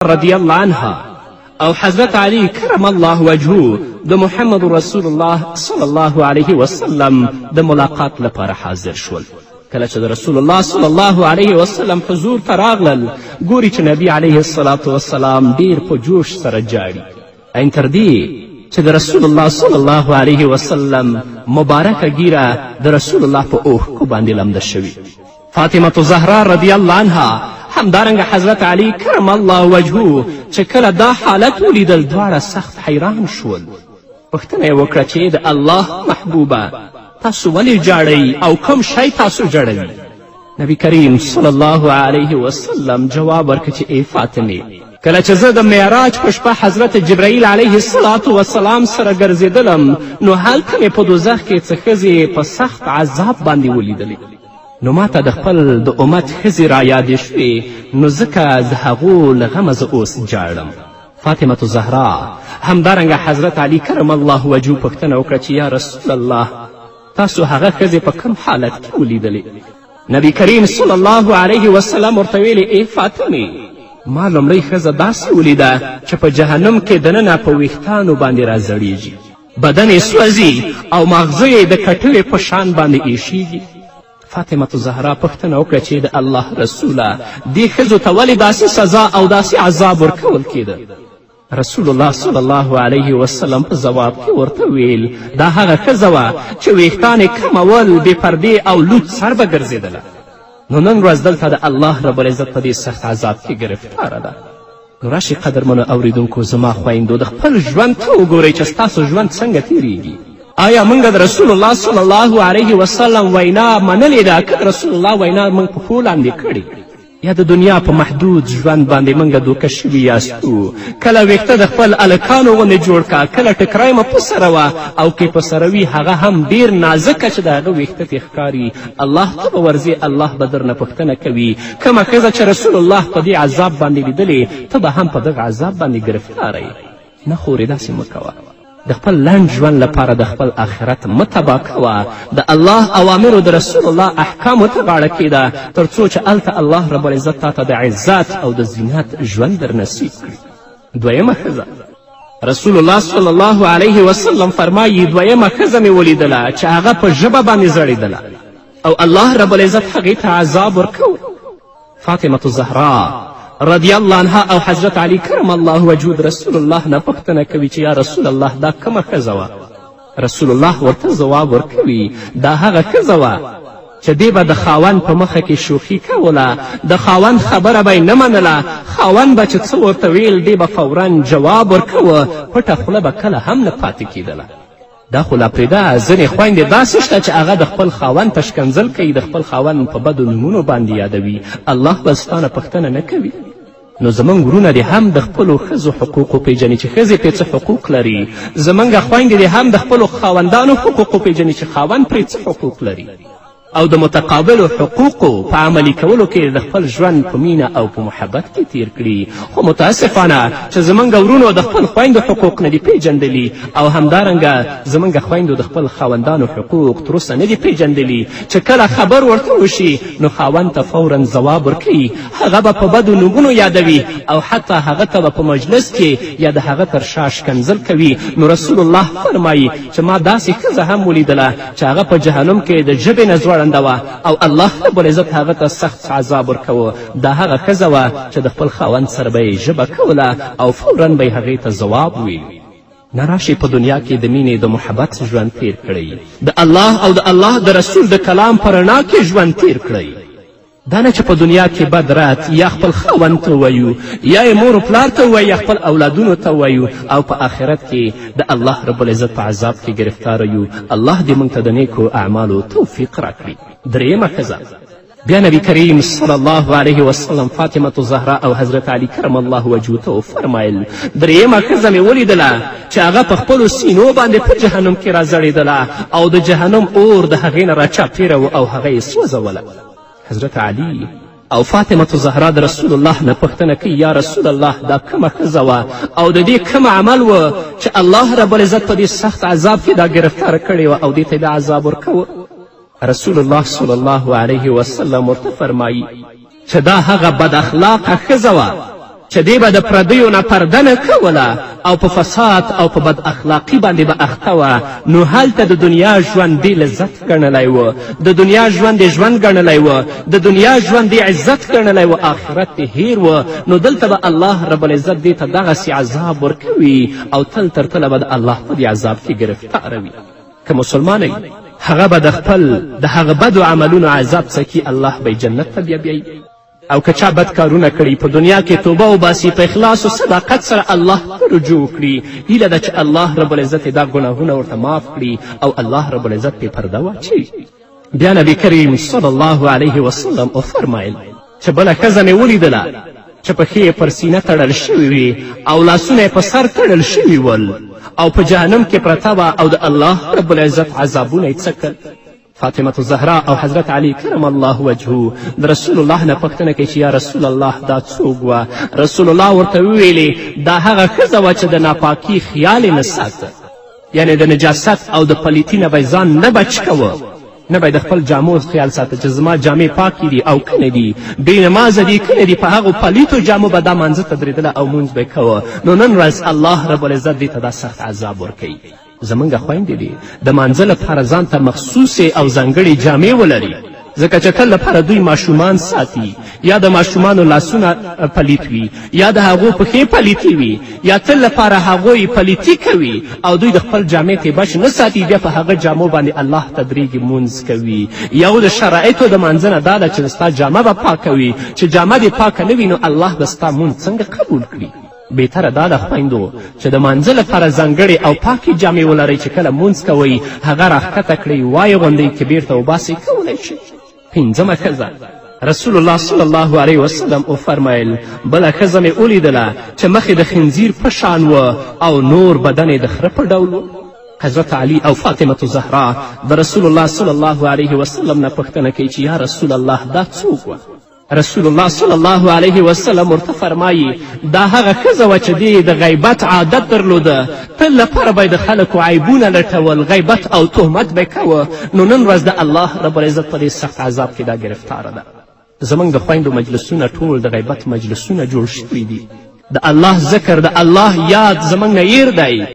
رضی الله عنها او حضرت علی کرم الله وجهه د محمد رسول الله صلی الله علیه وسلم د ملاقات لپاره حاضر شول. کله چې د رسول الله صلی الله علیه وسلم حضور ته راغلل ګوري چې نبی علیه الصلاة وسلام ډیر په جوش سره جاړي، این تر دې چې د رسول الله صلی الله علیه وسلم مبارکه ګیره د رسول الله په اوښکو باندې لمده شوي. فاطمة زهرا رضی الله عنها همدارنګه حضرت علی کرم الله وجهه چې کله دا حالت ولیدل دواړه سخت حیران شول. پوښتنه یې وکړه چې د الله محبوبه تاسو ولې جاړئ او کوم شی تاسو جړوي؟ نبی کریم صلی الله علیه وسلم جواب ورکړ چې ای فاطمې، کله چې زه د معراج په شپه حضرت جبرائیل علیه الصلاة وسلام سره ګرځېدلم نو هلته مې په دوزخ کې څه ښځې په سخت عذاب باندې ولیدلې، نو ما ته د خپل د امت ښځې رایادې شوې، نو ځکه د هغو له غمه زه اوس جاړم. فاطمة زهرا همدارنګه حضرت علی کرم الله وجهه پوښتنه وکړه چې یا رسول الله تاسو هغه ښځې په کوم حالت کې ولیدلې؟ نبی کریم صلی الله علیه وسلم ورته ویلې ای فاطمې، ما لومړی ښځه داسې ولیده چې په جهنم کې دننه په ویښتانو باندې راځړیږي، بدن یې سوځي او ماغزه یې د کټوې په شان باندې ایښیږي. فاطمة زهرا پوښتنه وکړه چې د الله رسوله دې ښځو ته ولې داسې سزا او داسې عذاب ورکول کېده؟ رسول الله صلی الله علیه وسلم په ځواب کې ورته ویل دا هغه ښځه وه چې ویښتان یې کمول بې پردې او لوڅ سر به ګرځېدله. نو نن ورځ دلته د الله رب العزت په دې سخت عذاب کې ګرفتاره ده. نو راشئ قدرمنو اوریدونکو زما خویندو د خپل ژوند ته وګورئ چې ستاسو ژوند څنګه تیریږي. آیا موږ د رسول الله صلی الله علیه وسلم وینا منلې ده که رسول الله وینا موږ په پښو لاندې کړې؟ یا د دنیا په محدود ژوند باندې موږ دوکه شوي یاستو؟ کله ویښته د خپل هلکانو غوندې جوړ که، کله ټکری مه په سره وه، او که په سره وي هغه هم ډېر نازکه چې د هغه ویښته تې ښکاري. الله ته به ورځې، الله به درنه پوښتنه کوي کومه ښځه چې رسول الله په دې عذاب باندې لیدلې ته به هم په دغه عذاب باندې ګرفتاره یې. نه خورې داسې مه کوه، د خپل لنډ ژوند لپاره د خپل آخرت مه تباه کوه، د الله اوامرو د رسول الله احکامو ته غاړه کیږده تر څو چې هلته الله رب العزت تا ته د عزت او د زینت ژوند در نصیب کړي. دویمه ښځه رسول الله صلی الله علیه وسلم فرمایي دویمه ښځه مې ولیدله چې هغه په ژبه باندې زړېدله او الله رب العزت هغې ته عذاب ورکوه. فاطمة زهرا رضی الله عنها او حضرت علی کرم الله وجهه رسول الله نه پوښتنه کوي چې یا رسول الله دا کومه ښځه وه؟ رسول الله ورته ځواب ورکوي دا هغه ښځه وه چې دې به د خاوند په مخه کې شوخي کوله، د خاوند خبره به یې نه منله، خاوند به چې څه ورته ویل دې به فورا جواب ورکوه، پټه خوله به کله هم نه پاتې کېدله. دا خو لا پرېږده، ځینې خویندې داسې شته چې هغه د خپل خاوند ته شکنځل کوي، د خپل خاوند په بدو نومونو باندې یادوي، الله به ستا نه پوښتنه نه کوي. نو زموږ ورونه دې هم د خپلو ښځو حقوق وپېژني چې ښځې پرې څه حقوق لري، زموږ خویندې دې هم د خپلو خاوندانو حقوق وپېژني چې خاوند پرې څه حقوق لري، او د متقابلو حقوقو په عملي کولو کې د خپل ژوند په مینه او په محبت کې تیر کړي. خو متاسفانه چې زموږ ورونو د خپل خویندو حقوق نه دي پیژندلي، او همدارنګه زموږ خویندو د خپل خاوندانو حقوق تر اوسه نه دي پیژندلي، چې کله خبر ورته وشي نو خاوند ته فورا ځواب ورکوي، هغه به په بدو نومونو یادوي او حتی هغه ته به په مجلس کې یا د هغه تر شا ښکنځل کوي. نو رسول الله فرمایي چې ما داسې ښځه هم ولیدله چې هغه په جهنم کې د ژبې نه ځوړنده وه او الله رب العزت هغه ته سخت عذاب ورکوه. دا هغه ښځه وه چې د خپل خاوند سره به یې ژبه کوله او فورا به یې هغې ته ځواب ویل. نه راشئ په دنیا کې د مینې د محبت ژوند تیر کړئ، د الله او د الله د رسول د کلام په رڼا کې ژوند تیر کړئ. دا نه چې په دنیا کې بد رد یا خپل خاوند ته ووایو یا یې مور و پلار ته ووایو یا خپل اولادونو ته ووایو او په آخرت کې د الله رب العزت په عذاب کې ګرفتاره یو. الله دې موږ ته د نیکو اعمالو توفیق راکړي. درېیمه ښځه بیا نبی کریم صلی الله علیه وسلم فاطمة زهرا او حضرت علی کرم الله وجهه ته وفرمیل درېیمه ښځه مې ولیدله چې هغه په خپلو سینو باندې په جهنم کې راځړېدله او د جهنم اور د هغې نه راچاپېره و او هغه یې سوځوله. حضرت علی او فاطمة زهرا د رسول الله نه پوښتنه کوي یا رسول الله دا کومه ښځه وه او د دې کوم عمل و چې الله رب العزت په دې سخت عذاب کې دا ګرفتاره کړې وه او دې ته دا عذاب ورکوه؟ رسول الله صلی الله علیه وسلم ورته فرمایي چې دا هغه بد اخلاقه ښځه وه چې دی به د پردیو نه پرده نه کوله او په فساد او په بد اخلاقي باندې به اخته وه، نو هلته د دنیا ژوند دې لذت ګڼلی و، د دنیا ژوند دې ژوند ګڼلی و، د دنیا ژوند دې عزت ګڼلی و، آخرت دې هیر و. نو دلته به الله رب العزت دې ته دغسې عذاب ورکوي او تل تر تله به د الله په دې عذاب کې ګرفتاره وي. که مسلمانه وي هغه به د خپل د هغه بدو عملونو عذاب څکي، الله به جنت ته بیا بیایي. او که چا بد کارونه کړي په دنیا کې توبه وباسي، په اخلاص و صداقت سره الله ته رجوع کړي، هیله ده چې الله رب العزت دا ګناهونه ورته معاف کړي او الله رب العزت پې پرده واچوي. بیا نبی کریم صلی الله علیه وسلم وفرمایل چې بله ښځه مې ولیدله چې پښې یې پر سینه تړل شوي وي او لاسونه یې په سر تړل شوي ول او په جهنم کې پرته وه او د الله رب العزت عذابونه یې څکل. فاطمة الزهرا او حضرت علی کرم الله وجهه د رسول الله نه پوښتنه کوي چې یا رسول الله دا څوک وه؟ رسول الله ورته وویلې دا هغه ښځه وه چې د ناپاکي خیال یې نه ساته، یعنې د نجاست او د پلیتي نه به یې ځان نه بچ کوه، نه به د خپل جامو خیال ساته چې زما جامې پاکې دي او کنه دي، بې نمازه دي کنه دي، په هغو پلیتو جامو به دا مانځه ته درېدله او مونځ به یې کوه. نو نن ورځ الله رب العزت دې ته دا سخت عذاب ورکوي. زمونږ خویندې دي د مانځه لپاره ځان ته مخصوصې او ځانګړې جامې ولري، ځکه چې تل لپاره دوی ماشومان ساتي، یا د ماشومانو لاسونه پلیت وي، یا د هغو پښې پلیتې وي، یا تل لپاره هغوی پلیتي کوي او دوی د خپل جامې تیبش نه ساتي، بیا په هغه جامو باندې الله تدریږي مونځ کوي. یو د شرایطو د مانځه نه دا ده چې ستا جامه به پاکه وي، چې جامه دې پاکه نه وي نو الله به ستا مونځ څنګه قبول کړي؟ بهتره دا ده خویندو چې د مانځه لپاره ځانګړې او پاکې جامې ولرئ چې کله مونځ کوئ هغه راښکته کړئ، وایې غوندئ که بیرته وباسئ کولی شئ. پنځمه ښځه رسول الله صلی الله علیه وسلم وفرمیل بله ښځه مې ولیدله چې مخې د خنزیر په شان و او نور بدن یې د خره په ډول و. حضرت علی او فاطمة الزهرا د رسول الله صلی الله علیه وسلم نه پوښتنه کوي چې یا رسول الله دا څوک وه؟ رسول الله صلی الله علیه وسلم ورته فرمایي دا هغه ښځه وه چې دې د غیبت عادت درلوده، تل لپاره به یې د خلکو عیبونه لټول، غیبت او تهمت به یې کوه. نو نن ورځ د الله رب العزت په دې سخت عذاب کې دا ګرفتاره ده. زموږ د خویندو مجلسونه ټول د غیبت مجلسونه جوړ شوي دي. د الله ذکر د الله یاد زموږ نه هیر دی.